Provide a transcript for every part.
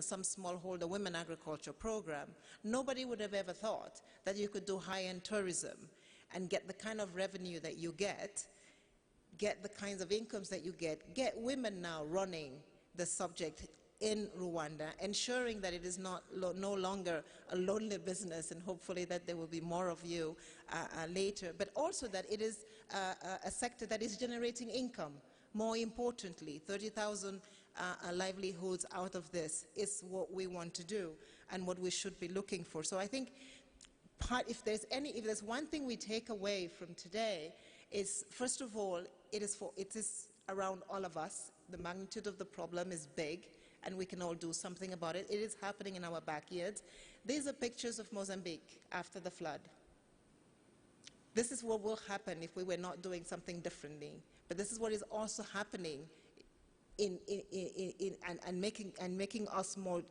some smallholder women agriculture program, nobody would have ever thought that you could do high-end tourism and get the kind of revenue that you get the kinds of incomes that you get women now running the subject in Rwanda, ensuring that it is no longer a lonely business, and hopefully that there will be more of you later, but also that it is a sector that is generating income. More importantly, 30,000 livelihoods out of this is what we want to do and what we should be looking for. So I think if there's one thing we take away from today is, first of all, it is around all of us. The magnitude of the problem is big, and we can all do something about it. It is happening in our backyards. These are pictures of Mozambique after the flood. This is what will happen if we were not doing something differently. But this is what is also happening and making us more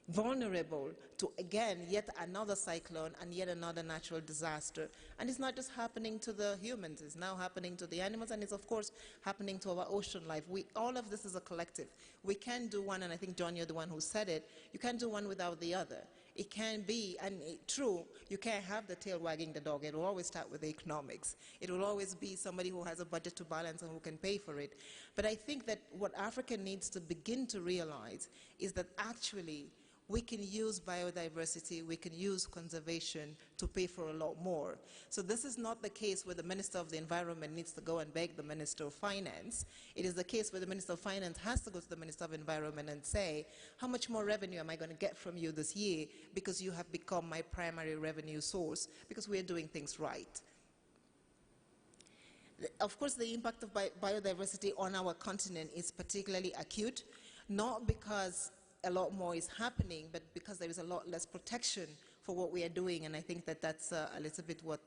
vulnerable to, again, yet another cyclone and yet another natural disaster. And it's not just happening to the humans, it's now happening to the animals, and it's of course happening to our ocean life. All of this is a collective. We can't do one, and I think, John, you're the one who said it, you can't do one without the other. It can be, and true, you can't have the tail wagging the dog. It will always start with the economics. It will always be somebody who has a budget to balance and who can pay for it. But I think that what Africa needs to begin to realize is that actually we can use biodiversity, we can use conservation to pay for a lot more. So this is not the case where the Minister of the Environment needs to go and beg the Minister of Finance. It is the case where the Minister of Finance has to go to the Minister of Environment and say, how much more revenue am I going to get from you this year because you have become my primary revenue source, because we are doing things right. Of course, the impact of biodiversity on our continent is particularly acute, not because a lot more is happening, but because there is a lot less protection for what we are doing. And I think that that's a little bit what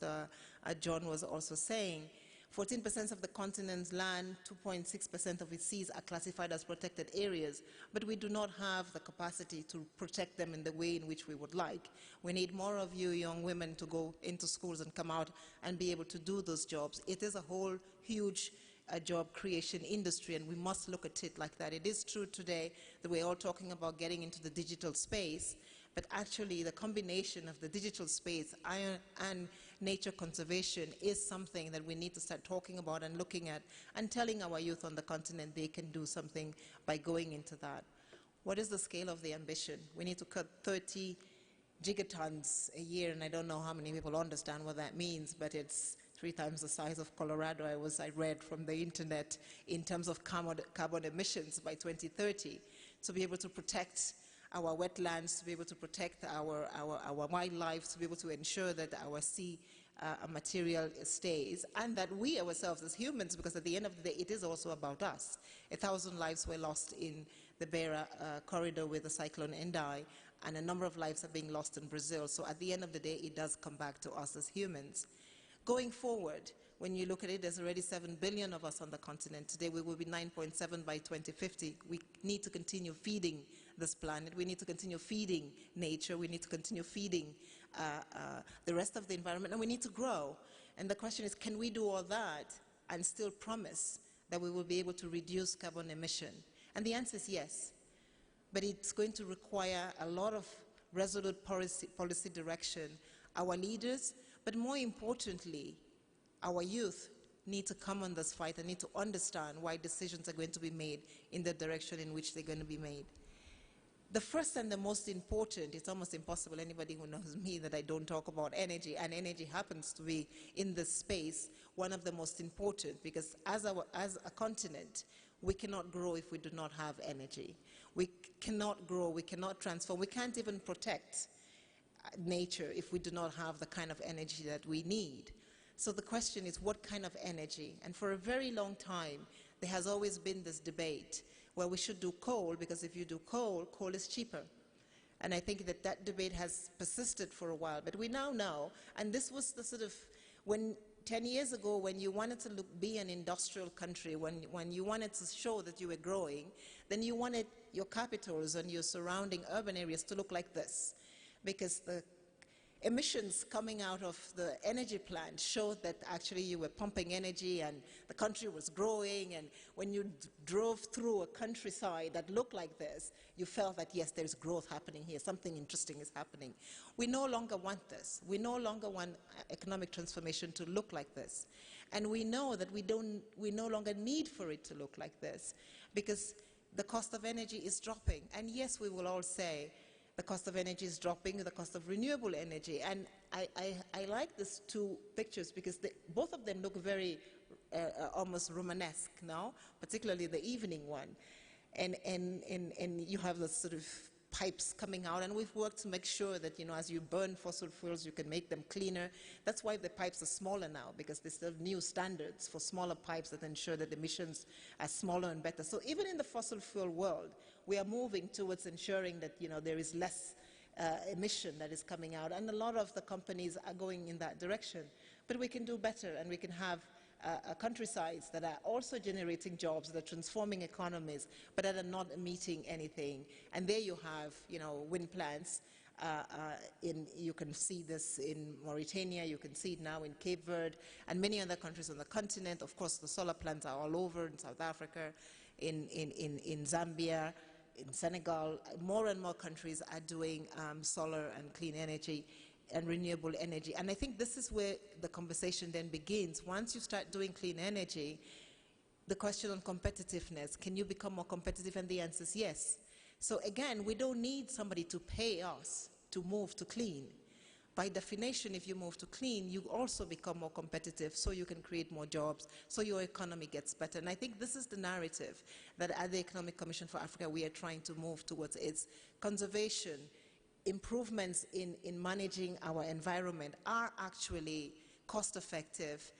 John was also saying. 14% of the continent's land, 2.6% of its seas are classified as protected areas, but we do not have the capacity to protect them in the way in which we would like. We need more of you young women to go into schools and come out and be able to do those jobs. It is a whole huge job creation industry, and we must look at it like that. It is true today that we're all talking about getting into the digital space, but actually the combination of the digital space and nature conservation is something that we need to start talking about and looking at and telling our youth on the continent they can do something by going into that. What is the scale of the ambition? We need to cut 30 gigatons a year, and I don't know how many people understand what that means, but it's 3 times the size of Colorado, I read from the internet, in terms of carbon emissions by 2030, to be able to protect our wetlands, to be able to protect our wildlife, to be able to ensure that our sea material stays, and that we ourselves as humans, because at the end of the day it is also about us. 1,000 lives were lost in the Beira corridor with the cyclone Endai, and a number of lives are being lost in Brazil. So at the end of the day it does come back to us as humans. Going forward, when you look at it, there's already 7 billion of us on the continent. Today we will be 9.7 by 2050. We need to continue feeding this planet. We need to continue feeding nature. We need to continue feeding the rest of the environment, and we need to grow. And the question is, can we do all that and still promise that we will be able to reduce carbon emission? And the answer is yes. But it's going to require a lot of resolute policy direction. Our leaders, but more importantly, our youth need to come on this fight and need to understand why decisions are going to be made in the direction in which they're going to be made. The first and the most important, it's almost impossible, anybody who knows me, that I don't talk about energy, and energy happens to be in this space one of the most important, because as a continent, we cannot grow if we do not have energy. We cannot grow, we cannot transform, we can't even protect nature if we do not have the kind of energy that we need. So the question is, what kind of energy? And for a very long time, there has always been this debate where we should do coal, because if you do coal, coal is cheaper. And I think that that debate has persisted for a while. But we now know, and this was the sort of, when 10 years ago, when you wanted to be an industrial country, when you wanted to show that you were growing, then you wanted your capitals and your surrounding urban areas to look like this, because the emissions coming out of the energy plant showed that actually you were pumping energy and the country was growing, and when you drove through a countryside that looked like this, you felt that yes, there's growth happening here, something interesting is happening. We no longer want this. We no longer want economic transformation to look like this. And we know that we no longer need for it to look like this, because the cost of energy is dropping. And yes, we will all say the cost of energy is dropping, the cost of renewable energy. And I like these two pictures because both of them look very almost Romanesque now, particularly the evening one. And you have the sort of pipes coming out, and we've worked to make sure that, you know, as you burn fossil fuels, you can make them cleaner. That's why the pipes are smaller now, because there's still new standards for smaller pipes that ensure that emissions are smaller and better. So even in the fossil fuel world, we are moving towards ensuring that, you know, there is less emission that is coming out, and a lot of the companies are going in that direction. But we can do better, and we can have countrysides that are also generating jobs, that are transforming economies, but that are not meeting anything. And there you have, you know, wind plants. You can see this in Mauritania, you can see it now in Cape Verde, and many other countries on the continent. Of course, the solar plants are all over in South Africa, in Zambia, in Senegal. More and more countries are doing solar and clean energy and renewable energy. And I think this is where the conversation then begins. Once you start doing clean energy, the question on competitiveness, can you become more competitive? And the answer is yes. So again, we don't need somebody to pay us to move to clean. By definition, if you move to clean, you also become more competitive, so you can create more jobs, so your economy gets better. And I think this is the narrative that at the Economic Commission for Africa we are trying to move towards. It's conservation. Improvements in managing our environment are actually cost-effective,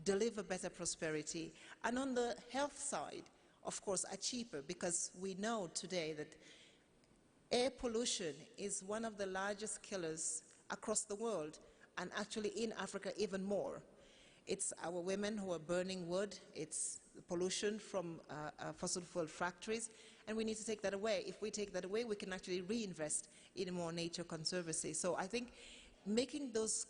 deliver better prosperity, and on the health side, of course, are cheaper, because we know today that air pollution is one of the largest killers across the world, and actually in Africa even more. It's our women who are burning wood, it's the pollution from fossil fuel factories, and we need to take that away. If we take that away, we can actually reinvest in more nature conservancy. So I think making those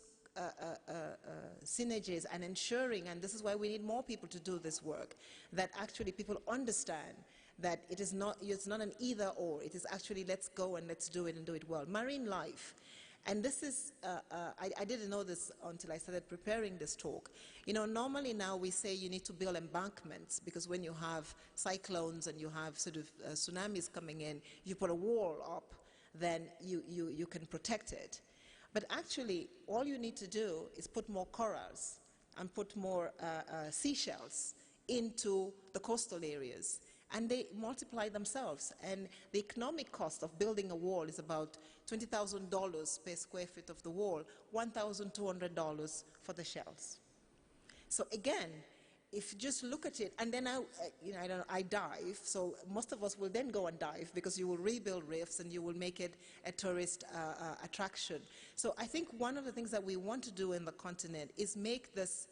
synergies and ensuring, and this is why we need more people to do this work, that actually people understand that it's not an either or, it is actually let's go and let's do it and do it well. Marine life. And this is, I didn't know this until I started preparing this talk. You know, normally now we say you need to build embankments, because when you have cyclones and you have sort of tsunamis coming in, you put a wall up, then you can protect it. But actually, all you need to do is put more corals and put more seashells into the coastal areas, and they multiply themselves. And the economic cost of building a wall is about $20,000 per square foot of the wall, $1,200 for the shells. So again, if you just look at it, and then I dive, so most of us will then go and dive, because you will rebuild reefs and you will make it a tourist attraction. So I think one of the things that we want to do in the continent is make this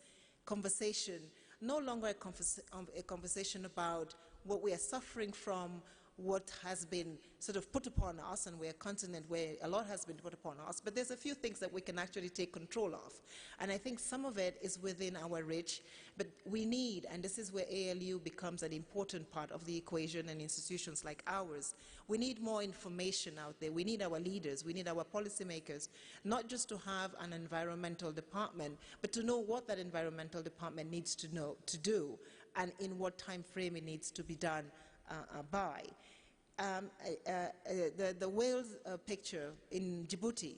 conversation no longer a conversation about what we are suffering from, what has been sort of put upon us, and we're a continent where a lot has been put upon us, but there's a few things that we can actually take control of. And I think some of it is within our reach, but we need, and this is where ALU becomes an important part of the equation, and institutions like ours, we need more information out there. We need our leaders, we need our policymakers, not just to have an environmental department, but to know what that environmental department needs to do, and in what time frame it needs to be done by. The whales picture in Djibouti,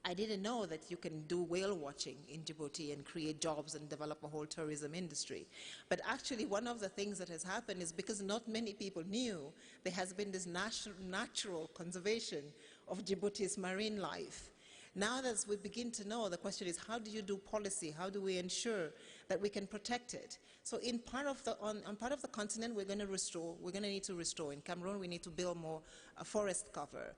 I didn't know that you can do whale watching in Djibouti and create jobs and develop a whole tourism industry. But actually, one of the things that has happened is because not many people knew, there has been this natural conservation of Djibouti's marine life. Now that we begin to know, the question is, how do you do policy? How do we ensure that we can protect it? So on part of the continent, we're going to restore. We're going to need to restore. In Cameroon, we need to build more forest cover.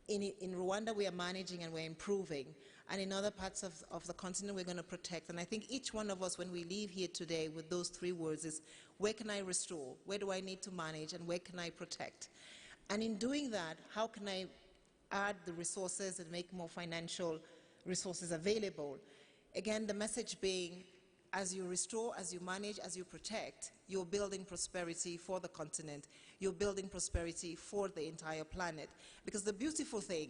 In Rwanda, we are managing and we're improving. And in other parts of the continent, we're going to protect. And I think each one of us, when we leave here today with those three words, is where can I restore? Where do I need to manage? And where can I protect? And in doing that, how can I add the resources and make more financial resources available. Again, the message being, as you restore, as you manage, as you protect, you're building prosperity for the continent. You're building prosperity for the entire planet. Because the beautiful thing,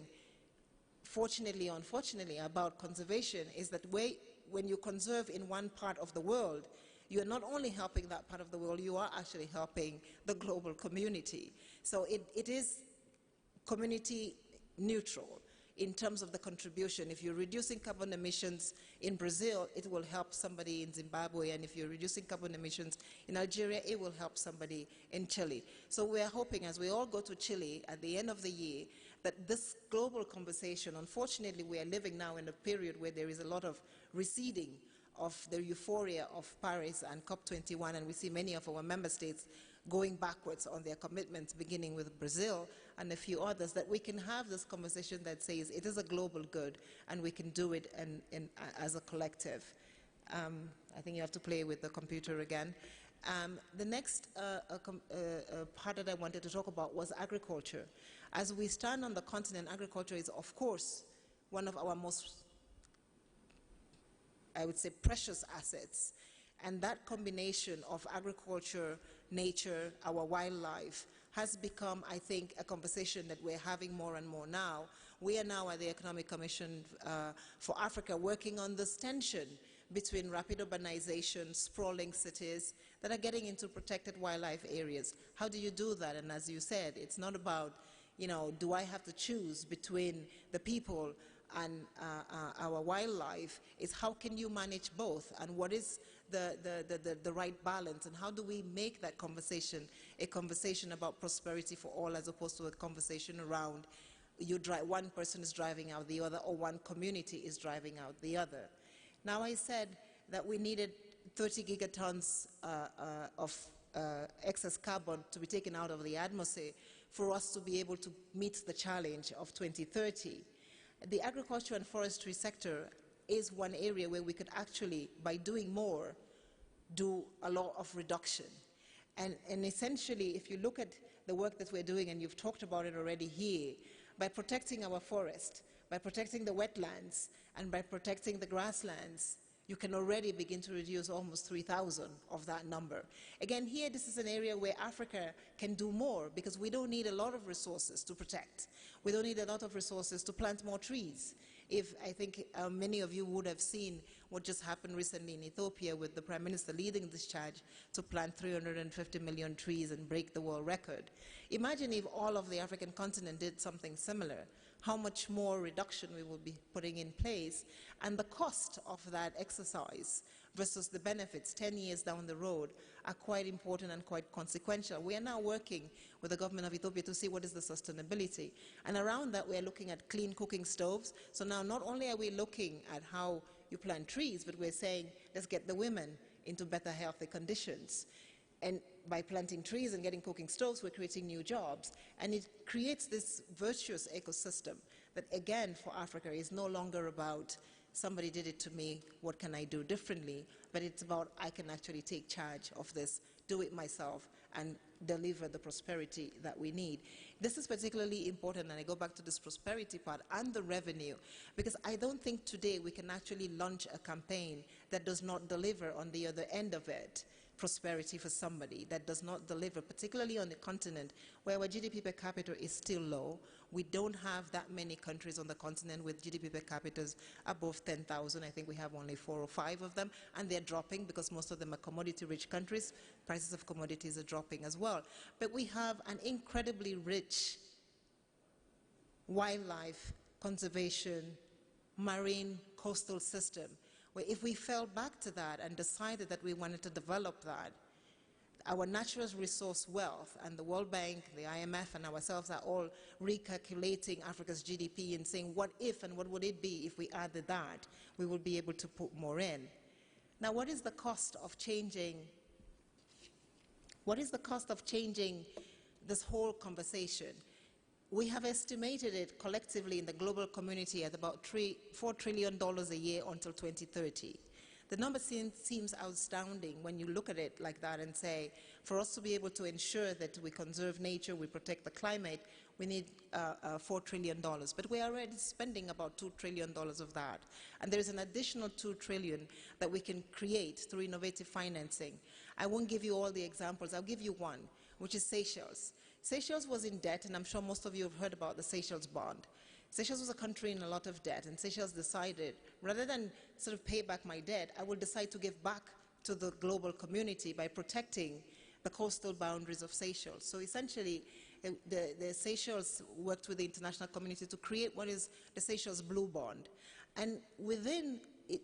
fortunately or unfortunately, about conservation is that when you conserve in one part of the world, you are not only helping that part of the world, you are actually helping the global community. So it is community neutral in terms of the contribution. If you're reducing carbon emissions in Brazil, it will help somebody in Zimbabwe, and if you're reducing carbon emissions in Algeria, it will help somebody in Chile. So we're hoping, as we all go to Chile at the end of the year, that this global conversation, unfortunately we are living now in a period where there is a lot of receding of the euphoria of Paris and COP21, and we see many of our member states going backwards on their commitments, beginning with Brazil and a few others, that we can have this conversation that says it is a global good and we can do it as a collective. I think you have to play with the computer again. The next part that I wanted to talk about was agriculture. As we stand on the continent, agriculture is, of course, one of our most, I would say, precious assets. And that combination of agriculture, nature, our wildlife has become, I think, a conversation that we're having more and more now. We are now at the Economic Commission for Africa working on this tension between rapid urbanization, sprawling cities that are getting into protected wildlife areas. How do you do that? And as you said, it's not about, you know, do I have to choose between the people and our wildlife? It's how can you manage both, and what is the right balance, and how do we make that conversation a conversation about prosperity for all, as opposed to a conversation around one person is driving out the other, or one community is driving out the other. Now, I said that we needed 30 gigatons of excess carbon to be taken out of the atmosphere for us to be able to meet the challenge of 2030. The agriculture and forestry sector is one area where we could actually, by doing more, do a lot of reduction. And essentially, if you look at the work that we're doing, and you've talked about it already here, by protecting our forest, by protecting the wetlands, and by protecting the grasslands, you can already begin to reduce almost 3,000 of that number. Again, here, this is an area where Africa can do more, because we don't need a lot of resources to protect. We don't need a lot of resources to plant more trees. I think many of you would have seen what just happened recently in Ethiopia with the Prime Minister leading this charge to plant 350 million trees and break the world record. Imagine if all of the African continent did something similar, how much more reduction we will be putting in place, and the cost of that exercise versus the benefits 10 years down the road are quite important and quite consequential. We are now working with the government of Ethiopia to see what is the sustainability. And around that, we are looking at clean cooking stoves. So now not only are we looking at how you plant trees, but we're saying, let's get the women into better healthy conditions. And by planting trees and getting cooking stoves, we're creating new jobs. And it creates this virtuous ecosystem that, again, for Africa is no longer about somebody did it to me, what can I do differently? But it's about I can actually take charge of this, do it myself, and deliver the prosperity that we need. This is particularly important, and I go back to this prosperity part and the revenue, because I don't think today we can actually launch a campaign that does not deliver on the other end of it prosperity for somebody, that does not deliver, particularly on the continent where our GDP per capita is still low. We don't have that many countries on the continent with GDP per capita above 10,000. I think we have only 4 or 5 of them, and they're dropping because most of them are commodity-rich countries. Prices of commodities are dropping as well. But we have an incredibly rich wildlife conservation, marine coastal system, where if we fell back to that and decided that we wanted to develop that, our natural resource wealth, and the World Bank, the IMF, and ourselves are all recalculating Africa's GDP and saying, what if and what would it be if we added that? We will be able to put more in. Now, what is the cost of changing? What is the cost of changing this whole conversation? We have estimated it collectively in the global community at about $4 trillion a year until 2030. The number seems astounding when you look at it like that and say, for us to be able to ensure that we conserve nature, we protect the climate, we need $4 trillion. But we are already spending about $2 trillion of that. And there is an additional $2 trillion that we can create through innovative financing. I won't give you all the examples. I'll give you one, which is Seychelles. Seychelles was in debt, and I'm sure most of you have heard about the Seychelles bond. Seychelles was a country in a lot of debt, and Seychelles decided, rather than sort of pay back my debt, I will decide to give back to the global community by protecting the coastal boundaries of Seychelles. So essentially, the Seychelles worked with the international community to create what is the Seychelles Blue Bond. And within,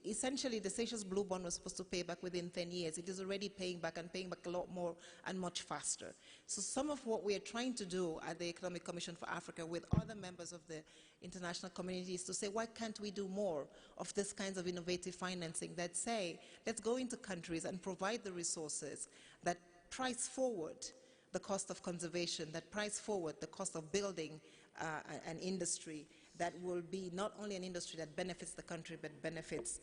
essentially, the Seychelles Blue Bond was supposed to pay back within 10 years. It is already paying back and paying back a lot more and much faster. So some of what we are trying to do at the Economic Commission for Africa with other members of the international community is to say, why can't we do more of this kinds of innovative financing that say, let's go into countries and provide the resources that price forward the cost of conservation, that price forward the cost of building an industry that will be not only an industry that benefits the country but benefits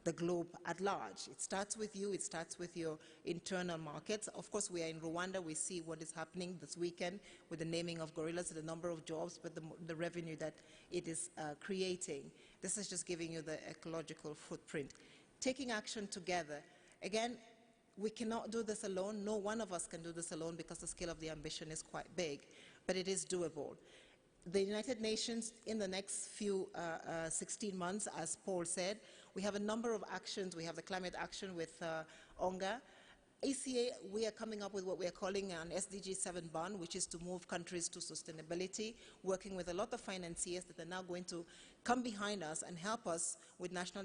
the globe at large. It starts with you, it starts with your internal markets. Of course, we are in Rwanda, we see what is happening this weekend with the naming of gorillas, the number of jobs, but the revenue that it is creating. This is just giving you the ecological footprint. Taking action together. Again, we cannot do this alone. No one of us can do this alone because the scale of the ambition is quite big, but it is doable. The United Nations, in the next few 16 months, as Paul said, we have a number of actions. We have the climate action with UNGA. ACA, we are coming up with what we are calling an SDG 7 bond, which is to move countries to sustainability, working with a lot of financiers that are now going to come behind us and help us with national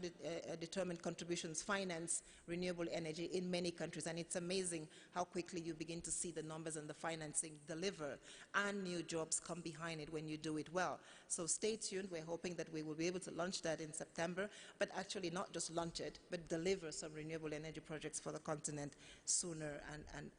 determined contributions, finance renewable energy in many countries. And it's amazing how quickly you begin to see the numbers and the financing deliver and new jobs come behind it when you do it well. So stay tuned. We're hoping that we will be able to launch that in September, but actually not just launch it, but deliver some renewable energy projects for the continent sooner.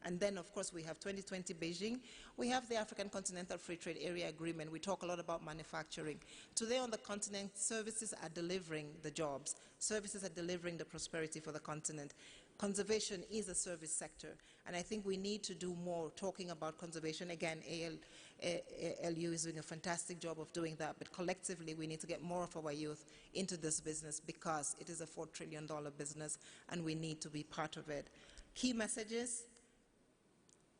And then, of course, we have 2020 Beijing. We have the African Continental Free Trade Area Agreement. We talk a lot about manufacturing. Today on the continent, services are delivering the jobs. Services are delivering the prosperity for the continent. Conservation is a service sector, and I think we need to do more talking about conservation. Again, ALU is doing a fantastic job of doing that, but collectively we need to get more of our youth into this business because it is a $4 trillion business and we need to be part of it. Key messages: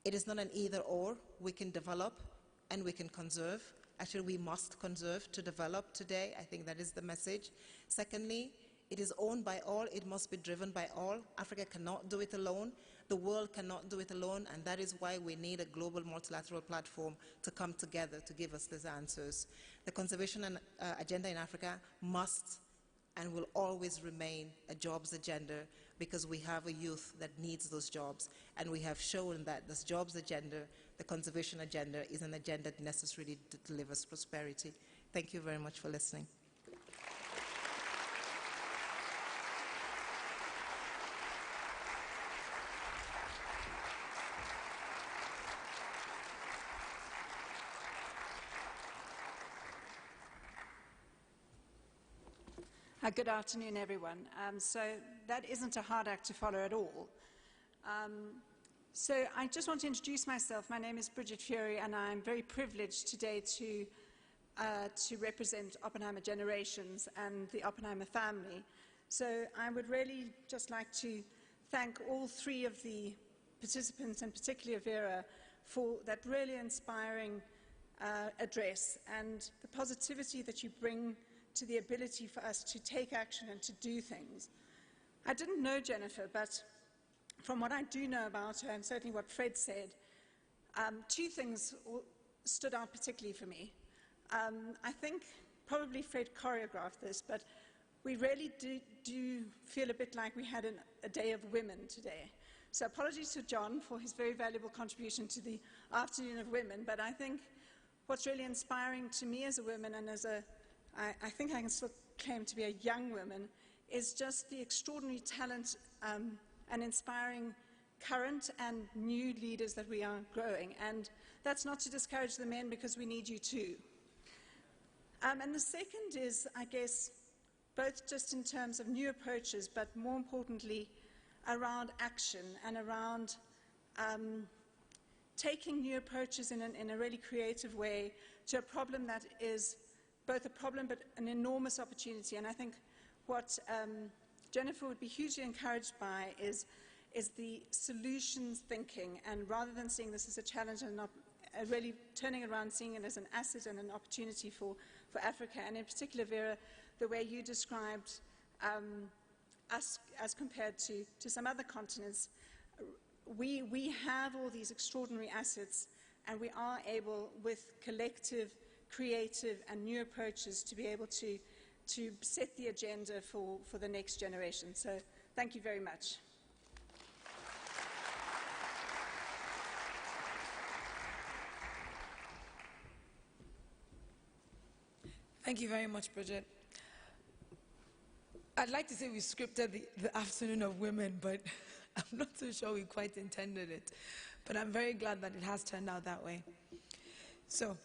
it is not an either-or. We can develop and we can conserve. Actually, we must conserve to develop today. I think that is the message. Secondly, it is owned by all. It must be driven by all. Africa cannot do it alone. The world cannot do it alone, and that is why we need a global multilateral platform to come together to give us these answers. The conservation agenda in Africa must and will always remain a jobs agenda because we have a youth that needs those jobs, and we have shown that this jobs agenda, the conservation agenda, is an agenda that necessarily delivers prosperity. Thank you very much for listening. Good afternoon, everyone. So that isn't a hard act to follow at all. So I just want to introduce myself. My name is Bridget Fury, and I'm very privileged today to represent Oppenheimer Generations and the Oppenheimer family. So I would really just like to thank all three of the participants, and particularly Vera, for that really inspiring address and the positivity that you bring to the ability for us to take action and to do things. I didn't know Jennifer, but from what I do know about her, and certainly what Fred said, two things stood out particularly for me. I think probably Fred choreographed this, but we really do feel a bit like we had a day of women today. So apologies to John for his very valuable contribution to the Afternoon of Women, but I think what's really inspiring to me as a woman, and as I think I can still claim to be a young woman, is just the extraordinary talent and inspiring current and new leaders that we are growing. And that's not to discourage the men, because we need you too. And the second is, I guess, both just in terms of new approaches, but more importantly, around action and around taking new approaches in a really creative way to a problem that is both a problem but an enormous opportunity. And I think what Jennifer would be hugely encouraged by is the solutions thinking, and rather than seeing this as a challenge and really turning around, seeing it as an asset and an opportunity for Africa, and in particular, Vera, the way you described us as compared to some other continents. We have all these extraordinary assets, and we are able, with collective, creative and new approaches, to be able to set the agenda for the next generation. So thank you very much. Thank you very much, Bridget. I'd like to say we scripted the Afternoon of Women, but I'm not so sure we quite intended it. But I'm very glad that it has turned out that way. So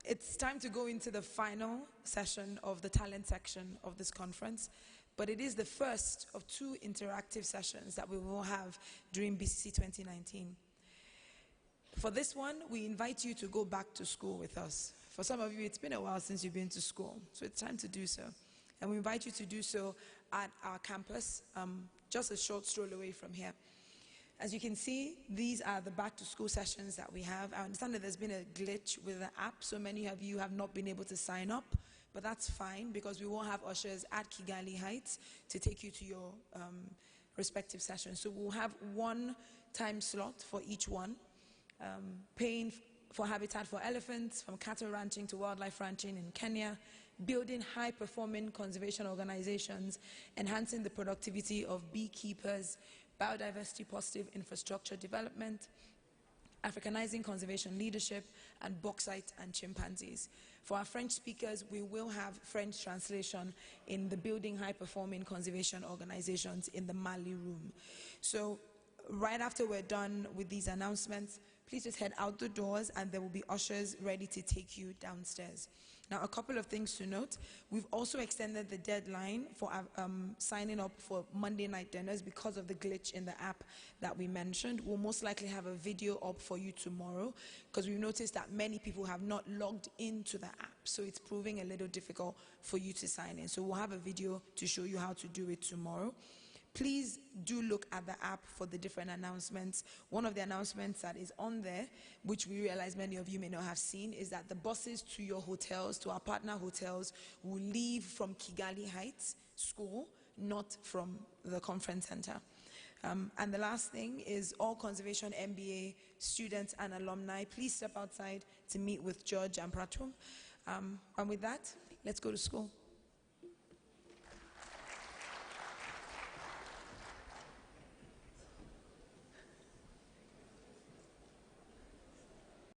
it's time to go into the final session of the talent section of this conference, but it is the first of 2 interactive sessions that we will have during BCC 2019. For this one, we invite you to go back to school with us. For some of you, it's been a while since you've been to school, so it's time to do so. And we invite you to do so at our campus, just a short stroll away from here. As you can see, these are the back-to-school sessions that we have. I understand that there's been a glitch with the app, so many of you have not been able to sign up, but that's fine because we will have ushers at Kigali Heights to take you to your respective sessions. So we'll have 1 time slot for each one, paying for Habitat for Elephants, from cattle ranching to wildlife ranching in Kenya, building high-performing conservation organizations, enhancing the productivity of beekeepers, biodiversity-positive infrastructure development, Africanizing conservation leadership, and bauxite and chimpanzees. For our French speakers, we will have French translation in the building high-performing conservation organizations in the Mali room. So right after we're done with these announcements, please just head out the doors and there will be ushers ready to take you downstairs. Now, a couple of things to note. We've also extended the deadline for signing up for Monday night dinners because of the glitch in the app that we mentioned. We'll most likely have a video up for you tomorrow because we've noticed that many people have not logged into the app, so it's proving a little difficult for you to sign in. So we'll have a video to show you how to do it tomorrow. Please do look at the app for the different announcements. One of the announcements that is on there, which we realize many of you may not have seen, is that the buses to your hotels, to our partner hotels, will leave from Kigali Heights School, not from the conference center. And the last thing is all Conservation MBA students and alumni, please step outside to meet with George and Pratum. And with that, let's go to school.